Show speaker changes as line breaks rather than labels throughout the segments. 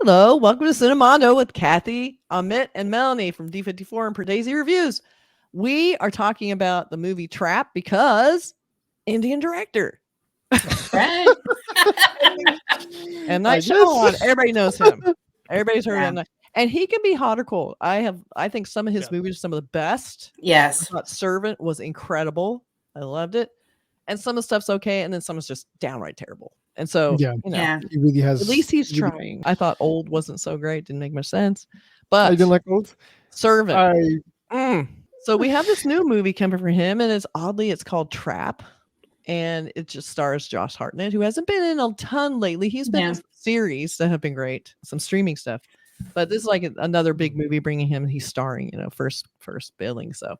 Hello, welcome to Cinemando with Kathy, Amit, and Melanie from D54 and Per Daisy Reviews. We are talking about the movie Trap because Indian director.
Right.
M. Night Shyamalan, everybody knows him. Everybody's heard of him. And he can be hot or cold. I think some of his movies are some of the best.
Yes.
I thought Servant was incredible. I loved it. And some of the stuff's okay, and then some is just downright terrible. And so,
he really has.
At least he's trying. I thought Old wasn't so great; didn't make much sense. But
I didn't like Old.
Servant. So we have this new movie coming from him, and it's called Trap, and it just stars Josh Hartnett, who hasn't been in a ton lately. He's been in series that have been great, some streaming stuff, but this is like another big movie bringing him. He's starring, first billing. So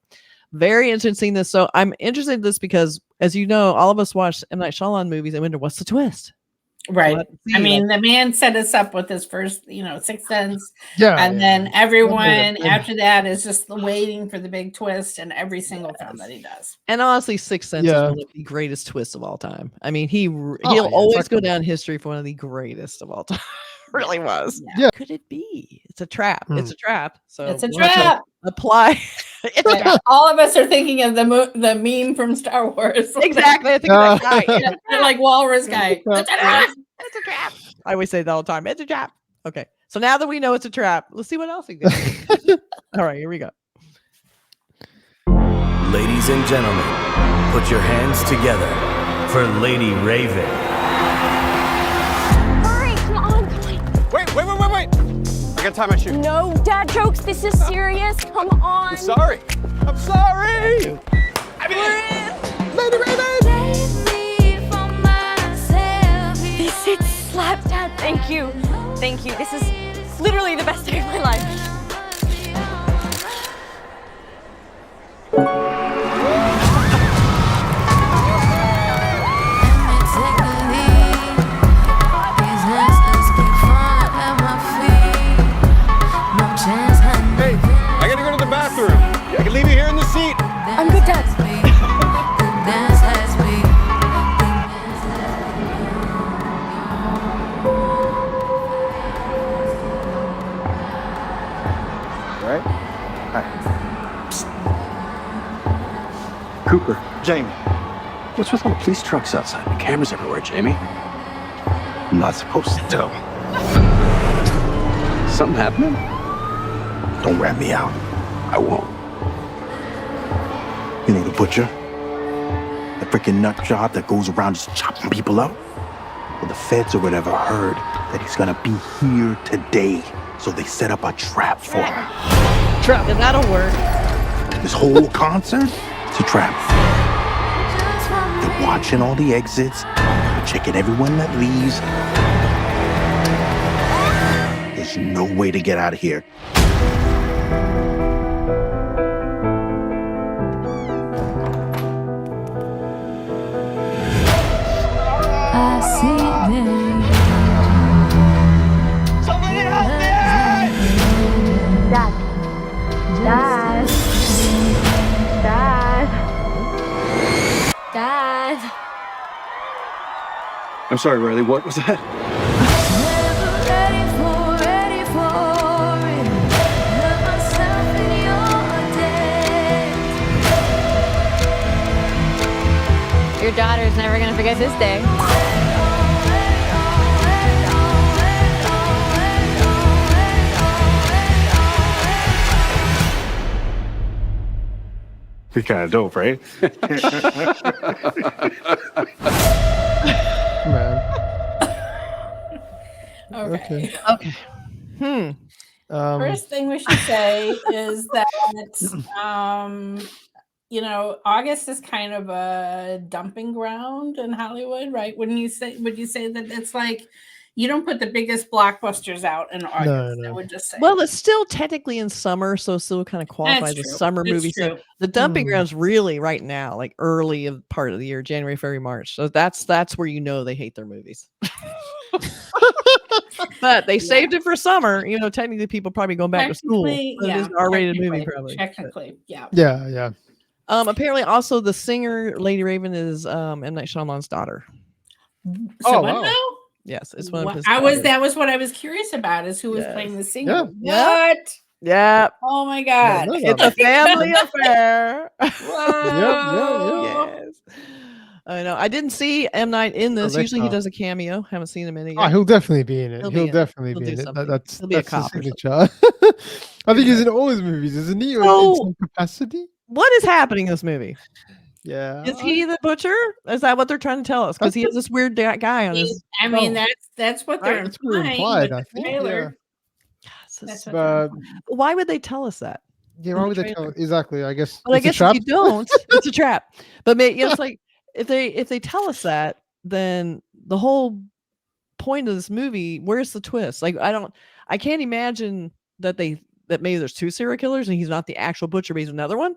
very interesting this. So I'm interested in this because, as you know, all of us watch M. Night Shyamalan movies and wonder what's the twist.
Right. I mean, the man set us up with his first, Sixth Sense.
Yeah.
Then everyone after that is just waiting for the big twist in every single film that he does.
And honestly, Sixth Sense is one of the greatest twists of all time. I mean, he'll always go down in history for one of the greatest of all time. Really was.
Yeah.
Could it be? It's a trap. It's a trap. So
it's a trap.
Apply. It's a trap.
All of us are thinking of the meme from Star Wars.
Exactly. I think of that guy.
They're like Walrus guy. It's a trap.
It's a trap. I always say that all the time. It's a trap. Okay. So now that we know it's a trap, let's see what else he did. All right, here we go.
Ladies and gentlemen, put your hands together for Lady Raven.
Hurry, come on.
Wait. I gotta tie my shoe.
No, dad jokes. This is serious. Come on.
I'm sorry. Lady Raven.
This is slap, dad. Thank you. This is literally the best day of my life.
Hey, I gotta go to the bathroom. I can leave you here in the seat.
I'm good, dad.
Right? Hi. Psst. Cooper. Jamie. What's with all the police trucks outside? The cameras everywhere, Jamie. I'm not supposed to tell. Something happening? Don't rat me out. I won't. You know the butcher? The freaking nut job that goes around just chopping people up? Well, the feds or whatever heard that he's gonna be here today. So they set up a trap for him.
Trap. And that'll work.
This whole concert, it's a trap. They're watching all the exits, they're checking everyone that leaves. There's no way to get out of here.
I see them.
Somebody help me!
Dad.
I'm sorry, Riley, what was that?
Ready for it. Love myself in your debt.
Your daughter's never gonna forget this day.
You're kind of dope, right?
Man.
Okay. First thing we should say is that August is kind of a dumping ground in Hollywood, right? Would you say that it's like you don't put the biggest blockbusters out in August?
No.
I would just say.
Well, it's still technically in summer, so still kind of qualifies as summer movie. So the dumping ground's really right now, like early part of the year, January, February, March. So that's where they hate their movies. But they saved it for summer. Technically people probably going back to school. It is an R-rated movie, probably.
Technically, yeah.
Yeah.
Apparently, also the singer Lady Raven is M. Night Shyamalan's daughter.
So what now?
Yes, it's one of his.
That was what I was curious about, is who was playing the singer.
Yeah.
What?
Yeah.
Oh my god!
It's a family affair.
Whoa.
Yes. I know. I didn't see M. Night in this. Usually he does a cameo. Haven't seen him in it yet.
Oh, he'll definitely be in it. He'll
in
definitely
He'll
be
do
in it.
something.
That's
He'll be a
his
cop or
signature. I think he's in all his movies, isn't he?
So-
in some capacity.
What is happening in this movie?
Yeah.
Is he the butcher? Is that what they're trying to tell us? Because he has this weird guy on his.
I mean,
phone.
that's what they're
That's what they're
implying
implied,
with
I
the
think.
trailer.
So
That's what they're
But
why would they tell us that?
yeah, why would they tell? Exactly. I guess.
But I
it's a
guess
trap.
if you don't, it's a trap. But it's like if they tell us that, then the whole point of this movie, where's the twist? Like I can't imagine that maybe there's two serial killers and he's not the actual butcher, but he's another one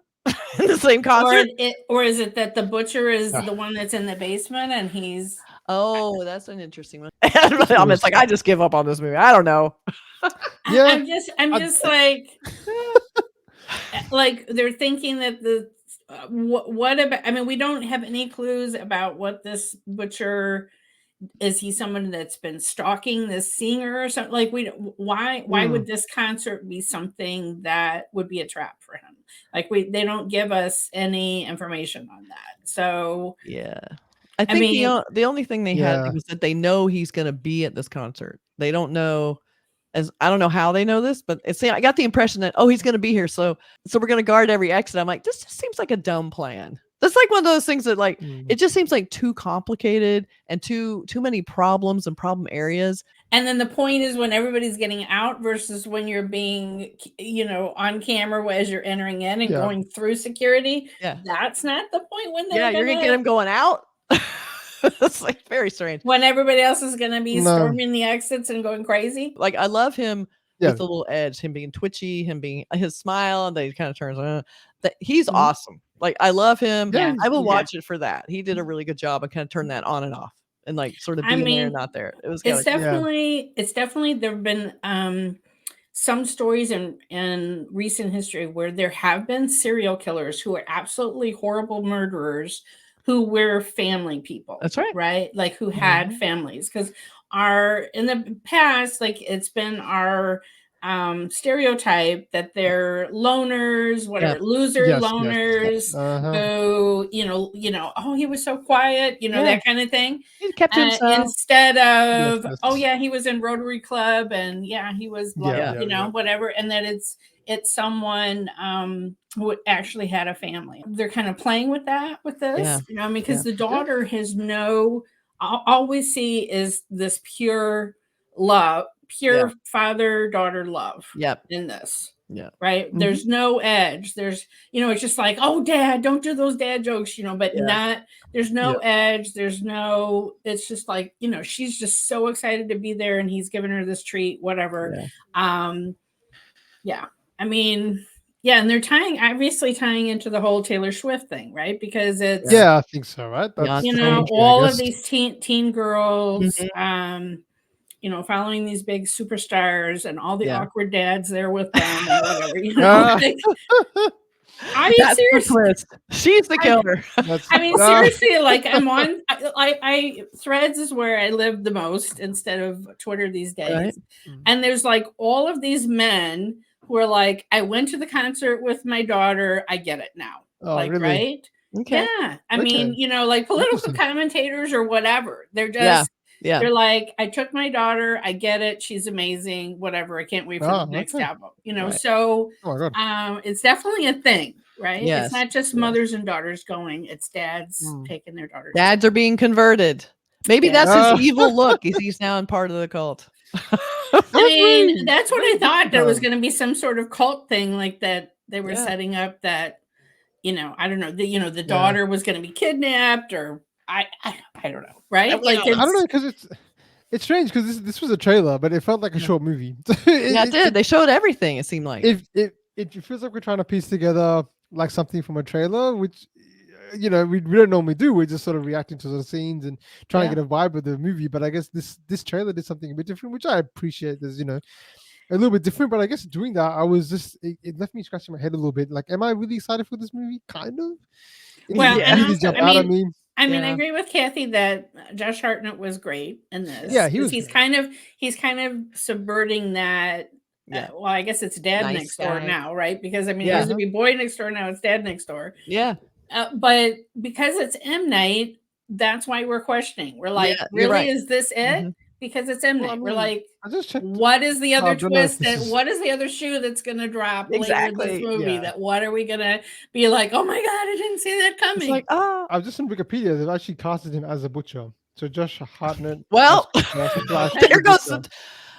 in the same concert.
Or is it that the butcher is the one that's in the basement and he's?
Oh, that's an interesting one. It's like I just give up on this movie. I don't know.
Yeah.
I'm just like they're thinking that the what about? I mean, we don't have any clues about what this butcher is. He someone that's been stalking this singer or something? Like why would this concert be something that would be a trap for him? Like they don't give us any information on that. So
yeah. I think the only thing they had was that they know he's going to be at this concert. They don't know, I don't know how they know this, but I got the impression that he's going to be here, so we're going to guard every exit. I'm like, this just seems like a dumb plan. That's like one of those things that it just seems like too complicated and too many problems and problem areas.
And then the point is when everybody's getting out versus when you're being, on camera as you're entering in and going through security.
Yeah,
that's not the point. When
you're gonna get him going out. It's like very strange
when everybody else is going to be storming the exits and going crazy.
Like I love him with a little edge, him being twitchy, him being his smile, and then he kind of turns on. That he's awesome. Like I love him. Yeah, I will watch it for that. He did a really good job of kind of turning that on and off and like sort of being there and not there. It was.
It's definitely there have been some stories in recent history where there have been serial killers who are absolutely horrible murderers who were family people.
That's right.
Right? Like who had families. Because in the past, like it's been our stereotype that they're loners, whatever, loser loners, who, he was so quiet, that kind of thing.
He kept himself.
Instead of, he was in Rotary Club and he was, whatever. And that it's someone who actually had a family. They're kind of playing with this, because the daughter has all we see is this pure love, father-daughter love in this. Yeah. Right. Mm-hmm. There's no edge. There's, it's just like, oh, dad, don't do those dad jokes, but there's no edge. There's no, it's just like, she's just so excited to be there and he's giving her this treat, whatever. I mean, and they're obviously tying into the whole Taylor Swift thing, right? Because it's
I think so, right? That's
all of these teen girls, following these big superstars and all the awkward dads there with them and whatever, I mean, seriously,
she's the killer.
Seriously, like I'm on. I Threads is where I live the most instead of Twitter these days, right? And there's like all of these men who are like, I went to the concert with my daughter. I get it now.
Really?
Right?
Okay.
Yeah. I mean, like political commentators or whatever. They're just. Yeah. They're like, I took my daughter. I get it. She's amazing. Whatever. I can't wait for the next album. So it's definitely a thing, right? Yes. It's not just mothers and daughters going. It's dads taking their daughters.
Dads are being converted. Maybe that's his evil look. He's now in part of the cult.
I mean, that's what I thought. There was going to be some sort of cult thing like that. They were setting up that, I don't know. The daughter was going to be kidnapped or. I don't know, right?
I don't know because it's strange because this was a trailer, but it felt like a short movie.
It did. They showed everything. It seemed like
it feels like we're trying to piece together like something from a trailer, which we don't normally do. We're just sort of reacting to the scenes and trying to get a vibe of the movie. But I guess this trailer did something a bit different, which I appreciate. There's a little bit different, but I guess doing that, I was just it left me scratching my head a little bit. Like, am I really excited for this movie? Kind of.
Well,
jump out at me.
I mean, I agree with Kathy that Josh Hartnett was great in this.
Yeah, he was.
He's kind of subverting that. Well, I guess it's Dad Next Door now, right? Because I mean, it used to be Boy Next Door, now it's Dad Next Door.
Yeah.
But because it's M. Night, that's why we're questioning. We're like, really, is this it? Because it's M. Night. We're like, what is the other twist? What is the other shoe that's going to drop later in this movie? That what are we going to be like? Oh my God, I didn't see that coming.
It's like, I was just on Wikipedia. They've actually casted him as a butcher. So Josh Hartnett.
Well, there goes.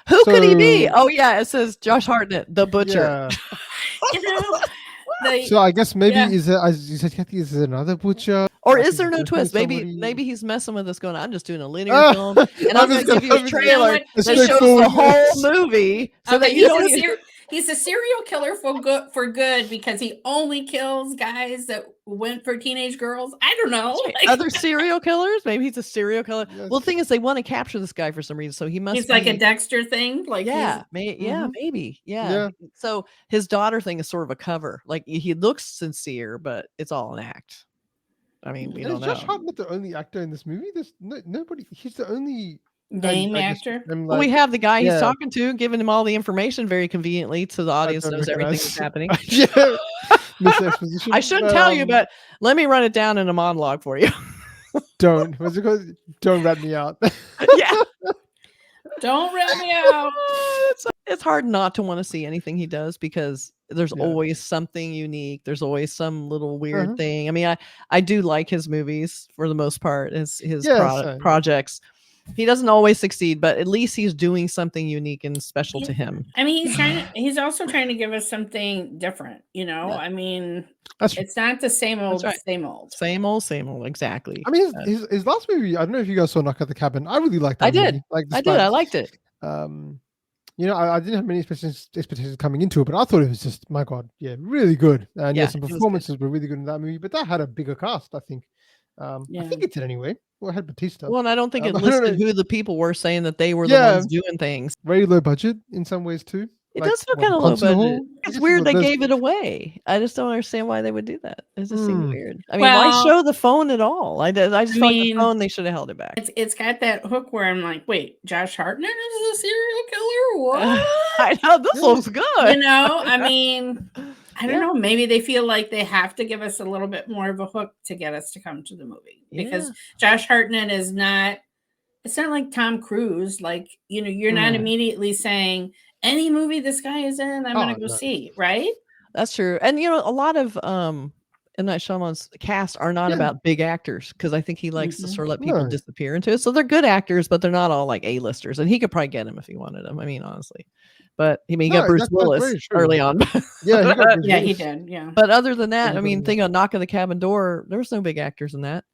Who could he be? Oh yeah, it says Josh Hartnett, the butcher.
Yeah.
So I guess maybe is it, as you said, Kathy, is there another butcher?
Or is there no twist? Maybe he's messing with us going, I'm just doing a linear film and I'm going to give you a trailer that shows the whole movie. So that you don't
he's a serial killer for good because he only kills guys that went for teenage girls. I don't know.
Other serial killers? Maybe he's a serial killer. Yes. Well, the thing is, they want to capture this guy for some reason, so he must.
He's like a Dexter thing. Like
maybe. Yeah. So his daughter thing is sort of a cover. Like he looks sincere, but it's all an act. I mean, we don't know.
Is Josh Hartnett the only actor in this movie? There's nobody. He's the only
name actor.
Well, we have the guy he's talking to, giving him all the information very conveniently, so the audience knows everything that's happening. I shouldn't tell you, but let me run it down in a monologue for you.
Don't. What's it called? Don't rat me out.
Yeah. Don't rat me out.
It's hard not to want to see anything he does because there's always something unique. There's always some little weird thing. I mean, I do like his movies for the most part. His projects. He doesn't always succeed, but at least he's doing something unique and special to him.
I mean, he's also trying to give us something different, you know? I mean, it's not the same old, same old.
Same old, exactly.
I mean, his last movie, I don't know if you guys saw Knock at the Cabin. I really liked that movie.
I did. I liked it.
You know, I didn't have many expectations coming into it, but I thought it was just, my God, really good. And some performances were really good in that movie, but that had a bigger cast, I think. I think it did anyway. Well, it had Batista.
Well, and I don't think it listed who the people were saying that they were the ones doing things.
Very low budget in some ways too.
It does feel kind of low budget. It's weird they gave it away. I just don't understand why they would do that. It just seems weird. I mean, why show the phone at all? I just thought the phone, they should have held it back.
It's got that hook where I'm like, wait, Josh Hartnett is a serial killer? What?
I know, this looks good.
You know, I mean, I don't know. Maybe they feel like they have to give us a little bit more of a hook to get us to come to the movie because Josh Hartnett is not. It's not like Tom Cruise. Like, you know, you're not immediately saying any movie this guy is in, I'm going to go see. Right.
That's true. And, you know, a lot of M. Night Shyamalan's cast are not about big actors because I think he likes to sort of let people disappear into it. So they're good actors, but they're not all like A-listers. And he could probably get them if he wanted them. I mean, honestly. But I mean, he got Bruce Willis early on.
He did. Yeah.
But other than that, I mean, think of Knock on the Cabin Door. There was no big actors in that.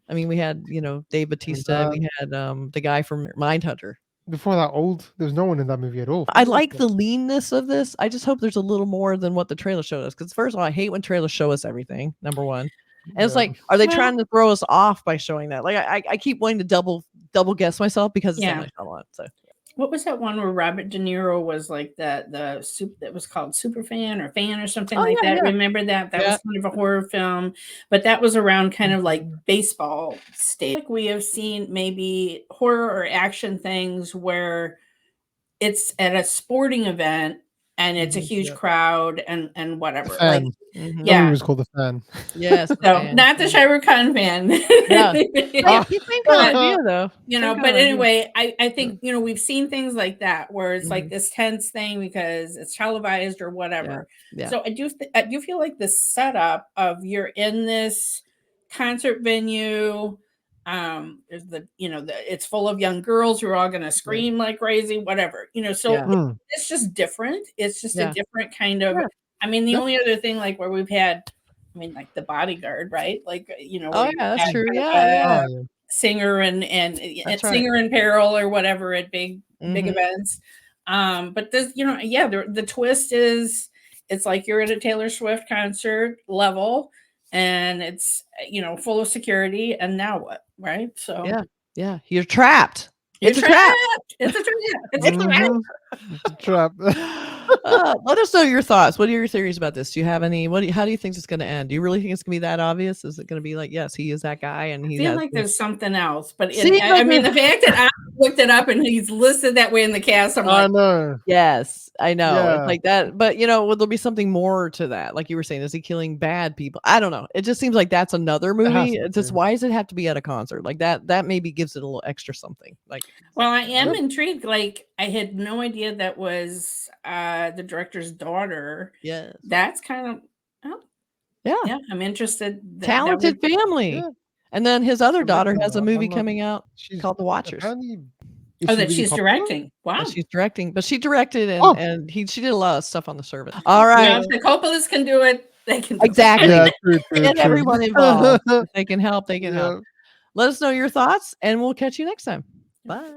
I mean, we had, you know, Dave Bautista. We had the guy from Mindhunter.
Before that there was no one in that movie at all.
I like the leanness of this. I just hope there's a little more than what the trailer showed us. Because first of all, I hate when trailers show us everything. Number one. And it's like, are they trying to throw us off by showing that? Like, I keep wanting to double guess myself because it's M. Night Shyamalan. So.
What was that one where Robert De Niro was like the soup that was called Superfan or Fan or something that? Yeah. Remember that? That was kind of a horror film, but that was around kind of like baseball state. Like we have seen maybe horror or action things where it's at a sporting event and it's a huge crowd and whatever. Like,
it was called The Fan.
Yes.
So not the Shah Rukh Khan fan.
Yeah. Same kind of idea though.
You know, but anyway, I think, you know, we've seen things like that where it's like this tense thing because it's televised or whatever. Yeah. So I do feel like the setup of you're in this concert venue. There's it's full of young girls who are all going to scream like crazy, whatever, you know, so it's just different. It's just a different kind of, I mean, the only other thing like where we've had, I mean, like The Bodyguard, right? Like, you know,
that's true.
Singer and Singer in Peril or whatever at big events. But this, you know, the twist is it's like you're at a Taylor Swift concert level and it's, you know, full of security. And now what? Right. So
you're trapped. It's a trap.
It's a trap. It's a trap.
Trap.
Let us know your thoughts. What are your theories about this? Do you have any? How do you think it's going to end? Do you really think it's going to be that obvious? Is it going to be like, yes, he is that guy, and he
I feel
has
like there's something else, but
See,
I mean, the fact that I looked it up and he's listed that way in the cast, I'm
I
like,
know.
yes, I know.
Yeah.
It's like that, but will there be something more to that? Like you were saying, is he killing bad people? I don't know. It just seems like that's another movie. It's just why does it have to be at a concert? Like that maybe gives it a little extra something. Like,
well, I am intrigued. Like, I had no idea that was the director's daughter.
yes,
That's kind of yeah. I'm interested.
Talented family.
Yeah.
And then his other daughter has a movie coming out
She's
called The Watchers.
That she's directing. Wow.
She's directing, but she directed and she did a lot of stuff on the service. All right.
Yeah, if the Coppolas can do it, they can do
Exactly.
Yeah, true,
Get everyone involved. If they can help, they can
Yeah.
help. Let us know your thoughts, and we'll catch you next time. Bye.